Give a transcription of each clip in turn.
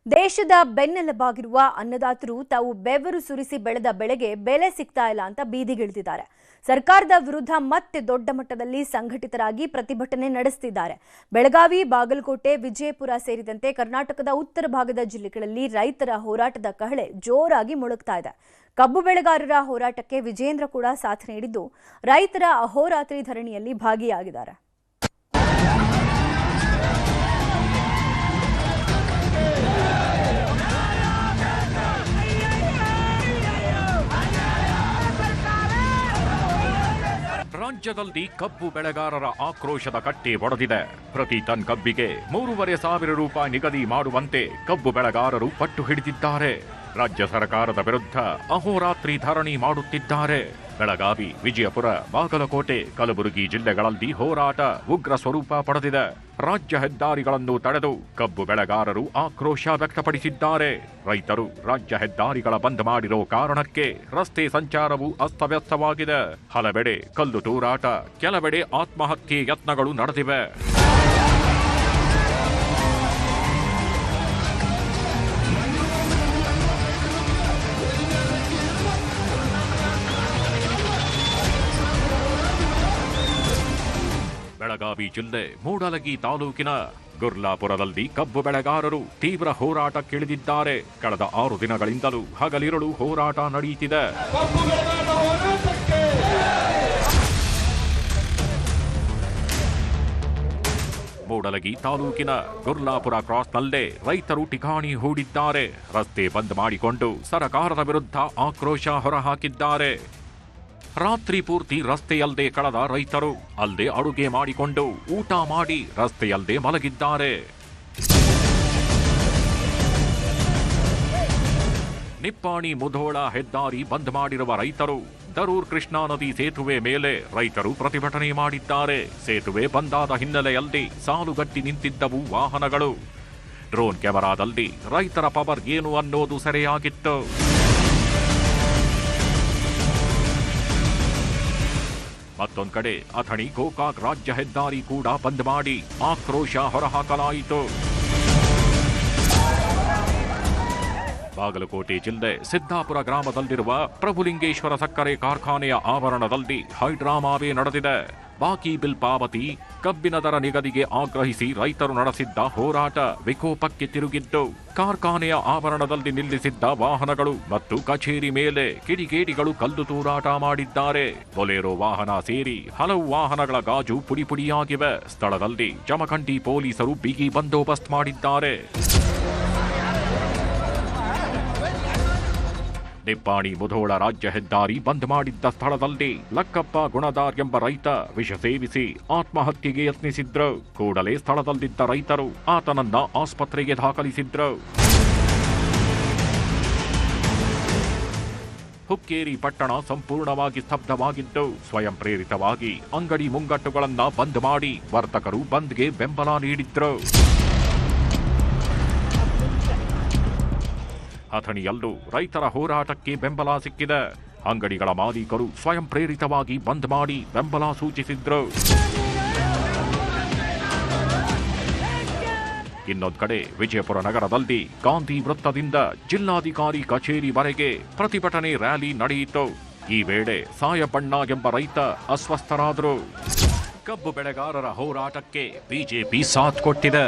ದೇಶದ ಬೆನ್ನೆಲುಬಾಗಿರುವ ಅನ್ನದಾತರು ತಾವು ಬೆವರು ಸುರಿಸಿ ಬೆಳೆದ ಬೆಳೆಗೆ ಬೆಲೆ ಸಿಗ್ತಾ ಇಲ್ಲ ಅಂತ ಬೀದಿಗಿಳಿದಿದ್ದಾರೆ. ಸರ್ಕಾರದ ವಿರುದ್ಧ ಮತ್ತೆ ದೊಡ್ಡ ಮಟ್ಟದಲ್ಲಿ ಸಂಘಟಿತರಾಗಿ ಪ್ರತಿಭಟನೆ ನಡೆಸುತ್ತಿದ್ದಾರೆ. ಬೆಳಗಾವಿ, ಬಾಗಲಕೋಟೆ, ವಿಜಯಪುರ ಸೇರಿದಂತೆ ಕರ್ನಾಟಕದ ಉತ್ತರ ಭಾಗದ ಜಿಲ್ಲೆಗಳಲ್ಲಿ ರೈತರ ಹೋರಾಟದ ಕಹಳೆ ಜೋರಾಗಿ ಮೊಳಗ್ತಾ ಇದೆ. ಕಬ್ಬು ಬೆಳೆಗಾರರ ಹೋರಾಟಕ್ಕೆ ವಿಜೇಂದ್ರ ಕೂಡ ಸಾಥ್ ನೀಡಿದ್ದು ರೈತರ ಅಹೋರಾತ್ರಿ ಧರಣಿಯಲ್ಲಿ ಭಾಗಿಯಾಗಿದ್ದಾರೆ. ರಾಜ್ಯದಲ್ಲಿ ಕಬ್ಬು ಬೆಳೆಗಾರರ ಆಕ್ರೋಶದ ಕಟ್ಟೆ ಒಡೆದಿದೆ. ಪ್ರತಿ ಟನ್ ಕಬ್ಬಿಗೆ 3,500 ರೂಪಾಯಿ ನಿಗದಿ ಮಾಡುವಂತೆ ಕಬ್ಬು ಬೆಳೆಗಾರರು ಪಟ್ಟು ಹಿಡಿದಿದ್ದಾರೆ. ರಾಜ್ಯ ಸರ್ಕಾರದ ವಿರುದ್ಧ ಅಹೋರಾತ್ರಿ ಧರಣಿ ಮಾಡುತ್ತಿದ್ದಾರೆ. ಬೆಳಗಾವಿ, ವಿಜಯಪುರ, ಬಾಗಲಕೋಟೆ, ಕಲಬುರಗಿ ಜಿಲ್ಲೆಗಳಲ್ಲಿ ಹೋರಾಟ ಉಗ್ರ ಸ್ವರೂಪ ಪಡೆದಿದೆ. ರಾಜ್ಯ ಹೆದ್ದಾರಿಗಳನ್ನು ತಡೆದು ಕಬ್ಬು ಬೆಳೆಗಾರರು ಆಕ್ರೋಶ ವ್ಯಕ್ತಪಡಿಸಿದ್ದಾರೆ. ರೈತರು ರಾಜ್ಯ ಹೆದ್ದಾರಿಗಳ ಬಂದ್ ಮಾಡಿರೋ ಕಾರಣಕ್ಕೆ ರಸ್ತೆ ಸಂಚಾರವು ಅಸ್ತವ್ಯಸ್ತವಾಗಿದೆ. ಹಲವೆಡೆ ಕಲ್ಲು ತೂರಾಟ, ಕೆಲವೆಡೆ ಆತ್ಮಹತ್ಯೆ ಯತ್ನಗಳು ನಡೆದಿವೆ. ಬೆಳಗಾವಿ ಜಿಲ್ಲೆ ಮೂಡಲಗಿ ತಾಲೂಕಿನ ಗುರ್ಲಾಪುರದಲ್ಲಿ ಕಬ್ಬು ಬೆಳೆಗಾರರು ತೀವ್ರ ಹೋರಾಟಕ್ಕಿಳಿದಿದ್ದಾರೆ. ಕಳೆದ 6 ದಿನಗಳಿಂದಲೂ ಹಗಲಿರುಳು ಹೋರಾಟ ನಡೆಯುತ್ತಿದೆ. ಮೂಡಲಗಿ ತಾಲೂಕಿನ ಗುರ್ಲಾಪುರ ಕ್ರಾಸ್ನಲ್ಲೇ ರೈತರು ಠಿಕಾಣಿ ಹೂಡಿದ್ದಾರೆ. ರಸ್ತೆ ಬಂದ್ ಮಾಡಿಕೊಂಡು ಸರ್ಕಾರದ ವಿರುದ್ಧ ಆಕ್ರೋಶ ಹೊರಹಾಕಿದ್ದಾರೆ. ರಾತ್ರಿ ಪೂರ್ತಿ ರಸ್ತೆಯಲ್ಲದೆ ಕಳೆದ ರೈತರು ಅಲ್ಲದೆ ಅಡುಗೆ ಮಾಡಿಕೊಂಡು ಊಟ ಮಾಡಿ ರಸ್ತೆಯಲ್ಲದೆ ಮಲಗಿದ್ದಾರೆ. ನಿಪ್ಪಾಣಿ ಮುಧೋಳ ಹೆದ್ದಾರಿ ಬಂದ್ ಮಾಡಿರುವ ರೈತರು ದರೂರ್ ಕೃಷ್ಣಾ ನದಿ ಸೇತುವೆ ಮೇಲೆ ರೈತರು ಪ್ರತಿಭಟನೆ ಮಾಡಿದ್ದಾರೆ. ಸೇತುವೆ ಬಂದಾದ ಹಿನ್ನೆಲೆಯಲ್ಲಿ ಸಾಲುಗಟ್ಟಿ ನಿಂತಿದ್ದವು ವಾಹನಗಳು. ಡ್ರೋನ್ ಕ್ಯಾಮೆರಾದಲ್ಲಿ ರೈತರ ಪವರ್ ಏನು ಅನ್ನೋದು ಸೆರೆಯಾಗಿತ್ತು. ಮತ್ತೊಂದು ಕಡೆ ಅಥಣಿ ಗೋಕಾಕ್ ರಾಜ್ಯ ಹೆದ್ದಾರಿ ಕೂಡ ಬಂದ್ ಮಾಡಿ ಆಕ್ರೋಶ ಹೊರಹಾಕಲಾಯಿತು. ಬಾಗಲಕೋಟೆ ಜಿಲ್ಲೆ ಸಿದ್ದಾಪುರ ಗ್ರಾಮದಲ್ಲಿರುವ ಪ್ರಭುಲಿಂಗೇಶ್ವರ ಸಕ್ಕರೆ ಕಾರ್ಖಾನೆಯ ಆವರಣದಲ್ಲಿ ಹೈಡ್ರಾಮಾವೇ ನಡೆದಿದೆ. ಬಾಕಿ ಬಿಲ್ ಪಾವತಿ, ಕಬ್ಬಿನ ದರ ನಿಗದಿಗೆ ಆಗ್ರಹಿಸಿ ರೈತರು ನಡೆಸಿದ್ದ ಹೋರಾಟ ವಿಕೋಪಕ್ಕೆ ತಿರುಗಿದ್ದು ಕಾರ್ಖಾನೆಯ ಆವರಣದಲ್ಲಿ ನಿಲ್ಲಿಸಿದ್ದ ವಾಹನಗಳು ಮತ್ತು ಕಚೇರಿ ಮೇಲೆ ಕಿಡಿಗೇಡಿಗಳು ಕಲ್ಲು ತೂರಾಟ ಮಾಡಿದ್ದಾರೆ. ಬೊಲೆರೋ ವಾಹನ ಸೇರಿ ಹಲವು ವಾಹನಗಳ ಗಾಜು ಪುಡಿಪುಡಿಯಾಗಿವೆ. ಸ್ಥಳದಲ್ಲಿ ಜಮಖಂಡಿ ಪೊಲೀಸರು ಬಿಗಿ ಬಂದೋಬಸ್ತ್ ಮಾಡಿದ್ದಾರೆ. ನಿಪ್ಪಾಣಿ ಮುಧೋಳ ರಾಜ್ಯ ಹೆದ್ದಾರಿ ಬಂದ್ ಮಾಡಿದ್ದ ಸ್ಥಳದಲ್ಲಿ ಲಕ್ಕಪ್ಪ ಗುಣದಾರ್ ಎಂಬ ರೈತ ವಿಷ ಸೇವಿಸಿ ಆತ್ಮಹತ್ಯೆಗೆ ಯತ್ನಿಸಿದ್ರು. ಕೂಡಲೇ ಸ್ಥಳದಲ್ಲಿದ್ದ ರೈತರು ಆತನನ್ನ ಆಸ್ಪತ್ರೆಗೆ ದಾಖಲಿಸಿದ್ರು. ಹುಕ್ಕೇರಿ ಪಟ್ಟಣ ಸಂಪೂರ್ಣವಾಗಿ ಸ್ತಬ್ಧವಾಗಿದ್ದು ಸ್ವಯಂ ಪ್ರೇರಿತವಾಗಿ ಅಂಗಡಿ ಮುಂಗಟ್ಟುಗಳನ್ನ ಬಂದ್ ಮಾಡಿ ವರ್ತಕರು ಬಂದ್ಗೆ ಬೆಂಬಲ ನೀಡಿದ್ರು. ಅಥಣಿಯಲ್ಲೂ ರೈತರ ಹೋರಾಟಕ್ಕೆ ಬೆಂಬಲ ಸಿಕ್ಕಿದೆ. ಅಂಗಡಿಗಳ ಮಾಲೀಕರು ಸ್ವಯಂ ಪ್ರೇರಿತವಾಗಿ ಬಂದ್ ಮಾಡಿ ಬೆಂಬಲ ಸೂಚಿಸಿದ್ರು. ಇನ್ನೊಂದು ಕಡೆ ವಿಜಯಪುರ ನಗರದಲ್ಲಿ ಗಾಂಧಿ ವೃತ್ತದಿಂದ ಜಿಲ್ಲಾಧಿಕಾರಿ ಕಚೇರಿವರೆಗೆ ಪ್ರತಿಭಟನೆ ರ್ಯಾಲಿ ನಡೆಯಿತು. ಈ ವೇಳೆ ಸಾಯಬಣ್ಣ ಎಂಬ ರೈತ ಅಸ್ವಸ್ಥರಾದರು. ಕಬ್ಬು ಬೆಳೆಗಾರರ ಹೋರಾಟಕ್ಕೆ ಬಿಜೆಪಿ ಸಾಥ್ ಕೊಟ್ಟಿದೆ.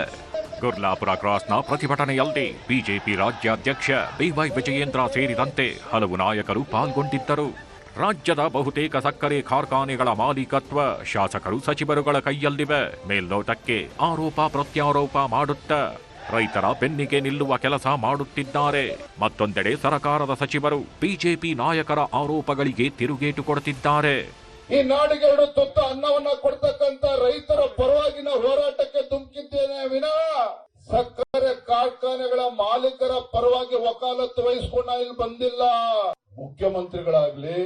ಗುರ್ಲಾಪುರ ಕ್ರಾಸ್ನ ಪ್ರತಿಭಟನೆಯಲ್ಲಿ ಬಿಜೆಪಿ ರಾಜ್ಯಾಧ್ಯಕ್ಷ ಬಿವೈ ವಿಜಯೇಂದ್ರ ಸೇರಿದಂತೆ ಹಲವು ನಾಯಕರು ಪಾಲ್ಗೊಂಡಿದ್ದರು. ರಾಜ್ಯದ ಬಹುತೇಕ ಸಕ್ಕರೆ ಕಾರ್ಖಾನೆಗಳ ಮಾಲೀಕತ್ವ ಶಾಸಕರು, ಸಚಿವರುಗಳ ಕೈಯಲ್ಲಿವೆ. ಮೇಲ್ನೋಟಕ್ಕೆ ಆರೋಪ ಪ್ರತ್ಯಾರೋಪ ಮಾಡುತ್ತಾ ರೈತರ ಬೆನ್ನಿಗೆ ನಿಲ್ಲುವ ಕೆಲಸ ಮಾಡುತ್ತಿದ್ದಾರೆ. ಮತ್ತೊಂದೆಡೆ ಸರ್ಕಾರದ ಸಚಿವರು ಬಿಜೆಪಿ ನಾಯಕರ ಆರೋಪಗಳಿಗೆ ತಿರುಗೇಟು ಕೊಡುತ್ತಿದ್ದಾರೆ. ಈ ನಾಡಿಗೆ 2 ತುತ್ತು ಅನ್ನವನ್ನ ಕೊಡ್ತಕ್ಕಂತ ರೈತರ ಪರವಾಗಿನ ಹೋರಾಟಕ್ಕೆ ಧುಮುಕಿದ್ದೇನೆ ವಿನಃ ಸಕ್ಕರೆ ಕಾರ್ಖಾನೆಗಳ ಮಾಲೀಕರ ಪರವಾಗಿ ವಕಾಲತ್ತು ವಹಿಸಿಕೊಂಡ ಇಲ್ಲಿ ಬಂದಿಲ್ಲ. ಮುಖ್ಯಮಂತ್ರಿಗಳಾಗ್ಲಿ,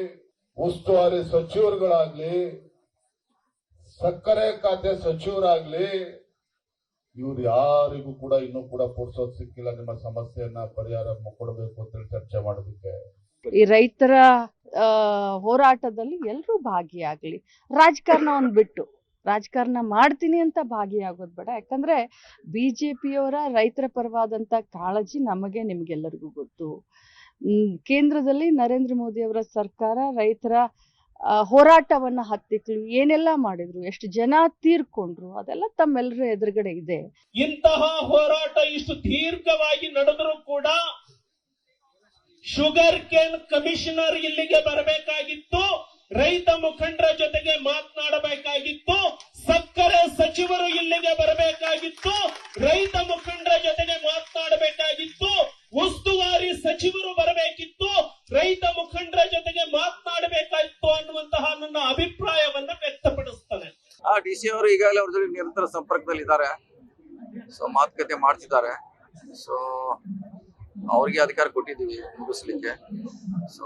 ಉಸ್ತುವಾರಿ ಸಚಿವರುಗಳಾಗ್ಲಿ, ಸಕ್ಕರೆ ಖಾತೆ ಸಚಿವರಾಗ್ಲಿ, ಇವ್ರು ಯಾರಿಗೂ ಕೂಡ ಇನ್ನೂ ಕೂಡ ಪುರ್ಸೋತ್ ಸಿಕ್ಕಿಲ್ಲ ನಿಮ್ಮ ಸಮಸ್ಯೆಯನ್ನ ಪರಿಹಾರ ಕೊಡಬೇಕು ಅಂತ ಚರ್ಚೆ ಮಾಡೋದಕ್ಕೆ. ಈ ರೈತರ ಹೋರಾಟದಲ್ಲಿ ಎಲ್ಲರೂ ಭಾಗಿಯಾಗ್ಲಿ. ರಾಜಕಾರಣವನ್ನು ಬಿಟ್ಟು ರಾಜಕಾರಣ ಮಾಡ್ತೀನಿ ಅಂತ ಭಾಗಿಯಾಗೋದು ಬೇಡ. ಯಾಕಂದ್ರೆ ಬಿಜೆಪಿಯವರ ರೈತರ ಪರವಾದಂತ ಕಾಳಜಿ ನಮಗೆ ನಿಮ್ಗೆಲ್ಲರಿಗೂ ಗೊತ್ತು. ಕೇಂದ್ರದಲ್ಲಿ ನರೇಂದ್ರ ಮೋದಿ ಅವರ ಸರ್ಕಾರ ರೈತರ ಹೋರಾಟವನ್ನ ಹತ್ತಿಕ್ಕಲು ಏನೆಲ್ಲ ಮಾಡಿದ್ರು, ಎಷ್ಟು ಜನ ತೀರ್ಕೊಂಡ್ರು, ಅದೆಲ್ಲ ತಮ್ಮೆಲ್ಲರ ಎದುರುಗಡೆ ಇದೆ. ಇಂತಹ ಹೋರಾಟ ಇಷ್ಟು ದೀರ್ಘವಾಗಿ ನಡೆದರೂ ಕೂಡ ಶುಗರ್ ಕೇನ್ ಕಮಿಷನರ್ ಇಲ್ಲಿಗೆ ಬರಬೇಕಾಗಿತ್ತು, ರೈತ ಮುಖಂಡರ ಜೊತೆಗೆ ಮಾತನಾಡಬೇಕಾಗಿತ್ತು, ಸಕ್ಕರೆ ಸಚಿವರು ಇಲ್ಲಿಗೆ ಬರಬೇಕಾಗಿತ್ತು, ರೈತ ಮುಖಂಡರ ಜೊತೆಗೆ ಮಾತನಾಡಬೇಕಾಗಿತ್ತು, ಉಸ್ತುವಾರಿ ಸಚಿವರು ಬರಬೇಕಿತ್ತು, ರೈತ ಮುಖಂಡರ ಜೊತೆಗೆ ಮಾತನಾಡಬೇಕಾಗಿತ್ತು ಅನ್ನುವಂತಹ ನನ್ನ ಅಭಿಪ್ರಾಯವನ್ನ ವ್ಯಕ್ತಪಡಿಸ್ತಾನೆ. DC ಅವರು ಈಗಾಗಲೇ ಅವ್ರ ಜೊತೆ ನಿರಂತರ ಸಂಪರ್ಕದಲ್ಲಿ ಇದ್ದಾರೆ. ಸೊ ಮಾತುಕತೆ ಮಾಡ್ತಿದ್ದಾರೆ. ಸೊ ಅವ್ರಿಗೆ ಅಧಿಕಾರ ಕೊಟ್ಟಿದ್ದೀವಿ ಮುಗಿಸ್ಲಿಕ್ಕೆ. ಸೊ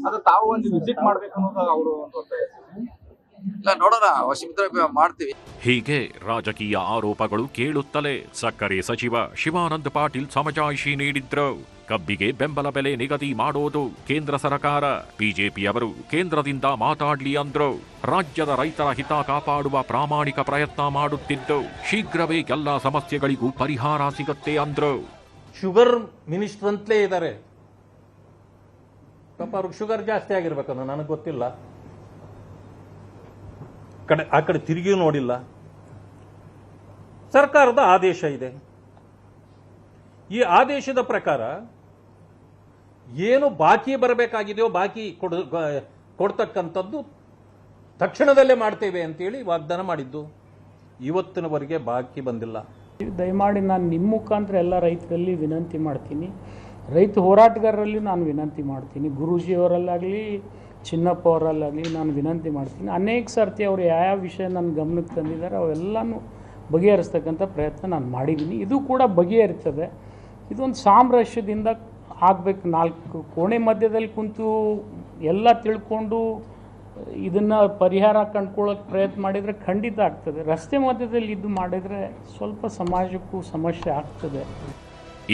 ಅವ್ರು ತಾವು ಒಂದು ವಿಸಿಟ್ ಮಾಡ್ಬೇಕು ಅನ್ನೋದು ಅವರು ಇಲ್ಲ, ನೋಡೋಣ, ಅವಶ್ಯಕತೆ ಮಾಡ್ತೀವಿ. ಹೀಗೆ ರಾಜಕೀಯ ಆರೋಪಗಳು ಕೇಳುತ್ತಲೇ ಸಕ್ಕರೆ ಸಚಿವ ಶಿವಾನಂದ ಪಾಟೀಲ್ ಸಮಜಾಯಿಷಿ ನೀಡಿದ್ರು. ಕಬ್ಬಿಗೆ ಬೆಂಬಲ ಬೆಲೆ ನಿಗದಿ ಮಾಡೋದು ಕೇಂದ್ರ ಸರ್ಕಾರ, ಬಿಜೆಪಿಯವರು ಕೇಂದ್ರದಿಂದ ಮಾತಾಡ್ಲಿ ಅಂದ್ರು. ರಾಜ್ಯದ ರೈತರ ಹಿತ ಕಾಪಾಡುವ ಪ್ರಾಮಾಣಿಕ ಪ್ರಯತ್ನ ಮಾಡುತ್ತಿದ್ದು ಶೀಘ್ರವೇ ಎಲ್ಲ ಸಮಸ್ಯೆಗಳಿಗೂ ಪರಿಹಾರ ಸಿಗುತ್ತೆ ಅಂದ್ರು. ಶುಗರ್ ಮಿನಿಸ್ಟರ್ ಅಂತಲೇ ಇದ್ದಾರೆ. ಪಾಪ ಅವ್ರಿಗೆ ಶುಗರ್ ಜಾಸ್ತಿ ಆಗಿರ್ಬೇಕನ್ನೋ ನನಗೆ ಗೊತ್ತಿಲ್ಲ. ಆ ಕಡೆ ತಿರುಗಿಯೂ ನೋಡಿಲ್ಲ. ಸರ್ಕಾರದ ಆದೇಶ ಇದೆ. ಈ ಆದೇಶದ ಪ್ರಕಾರ ಏನು ಬಾಕಿ ಬರಬೇಕಾಗಿದೆಯೋ ಬಾಕಿ ಕೊಡ್ತಕ್ಕಂಥದ್ದು ತಕ್ಷಣದಲ್ಲೇ ಮಾಡ್ತೇವೆ ಅಂತೇಳಿ ವಾಗ್ದಾನ ಮಾಡಿದ್ದು. ಇವತ್ತಿನವರೆಗೆ ಬಾಕಿ ಬಂದಿಲ್ಲ. ದಯಮಾಡಿ ನಾನು ನಿಮ್ಮ ಮುಖಾಂತರ ಎಲ್ಲ ರೈತರಲ್ಲಿ ವಿನಂತಿ ಮಾಡ್ತೀನಿ, ರೈತ ಹೋರಾಟಗಾರರಲ್ಲಿ ನಾನು ವಿನಂತಿ ಮಾಡ್ತೀನಿ, ಗುರೂಜಿಯವರಲ್ಲಾಗಲಿ ಚಿನ್ನಪ್ಪ ಅವರಲ್ಲಾಗಲಿ ನಾನು ವಿನಂತಿ ಮಾಡ್ತೀನಿ. ಅನೇಕ ಸರ್ತಿ ಅವರು ಯಾವ ವಿಷಯ ನನ್ನ ಗಮನಕ್ಕೆ ತಂದಿದ್ದಾರೆ ಅವೆಲ್ಲನೂ ಬಗೆಹರಿಸ್ತಕ್ಕಂಥ ಪ್ರಯತ್ನ ನಾನು ಮಾಡಿದ್ದೀನಿ. ಇದು ಕೂಡ ಬಗೆಹರಿತದೆ. ಇದೊಂದು ಸಾಮರಸ್ಯದಿಂದ ಆಗಬೇಕು. 4 ಕೋಣೆ ಮಧ್ಯದಲ್ಲಿ ಕುಂತು ಎಲ್ಲ ತಿಳ್ಕೊಂಡು ಇದನ್ನು ಪರಿಹಾರ ಕಂಡುಕೊಳ್ಳೋಕೆ ಪ್ರಯತ್ನ ಮಾಡಿದರೆ ಖಂಡಿತ ಆಗ್ತದೆ. ರಸ್ತೆ ಮಧ್ಯದಲ್ಲಿ ಇದು ಮಾಡಿದರೆ ಸ್ವಲ್ಪ ಸಮಾಜಕ್ಕೂ ಸಮಸ್ಯೆ ಆಗ್ತದೆ.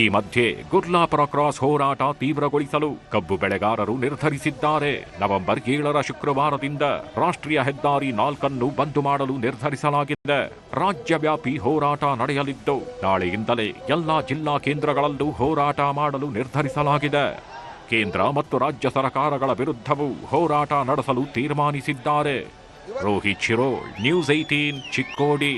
ಈ ಮಧ್ಯೆ ಗುರ್ಲಾಪುರ ಕ್ರಾಸ್ ಹೋರಾಟ ತೀವ್ರಗೊಳಿಸಲು ಕಬ್ಬು ಬೆಳೆಗಾರರು ನಿರ್ಧರಿಸಿದ್ದಾರೆ. ನವೆಂಬರ್ 7ರ ಶುಕ್ರವಾರದಿಂದ ರಾಷ್ಟ್ರೀಯ ಹೆದ್ದಾರಿ 4 ಬಂದ್ ಮಾಡಲು ನಿರ್ಧರಿಸಲಾಗಿದೆ. ರಾಜ್ಯವ್ಯಾಪಿ ಹೋರಾಟ ನಡೆಯಲಿದ್ದು ನಾಳೆಯಿಂದಲೇ ಎಲ್ಲಾ ಜಿಲ್ಲಾ ಕೇಂದ್ರಗಳಲ್ಲೂ ಹೋರಾಟ ಮಾಡಲು ನಿರ್ಧರಿಸಲಾಗಿದೆ. ಕೇಂದ್ರ ಮತ್ತು ರಾಜ್ಯ ಸರ್ಕಾರಗಳ ವಿರುದ್ಧವೂ ಹೋರಾಟ ನಡೆಸಲು ತೀರ್ಮಾನಿಸಿದ್ದಾರೆ. ರೋಹಿತ್ ಶಿರೋಳ್, ನ್ಯೂಸ್ 18, ಚಿಕ್ಕೋಡಿ.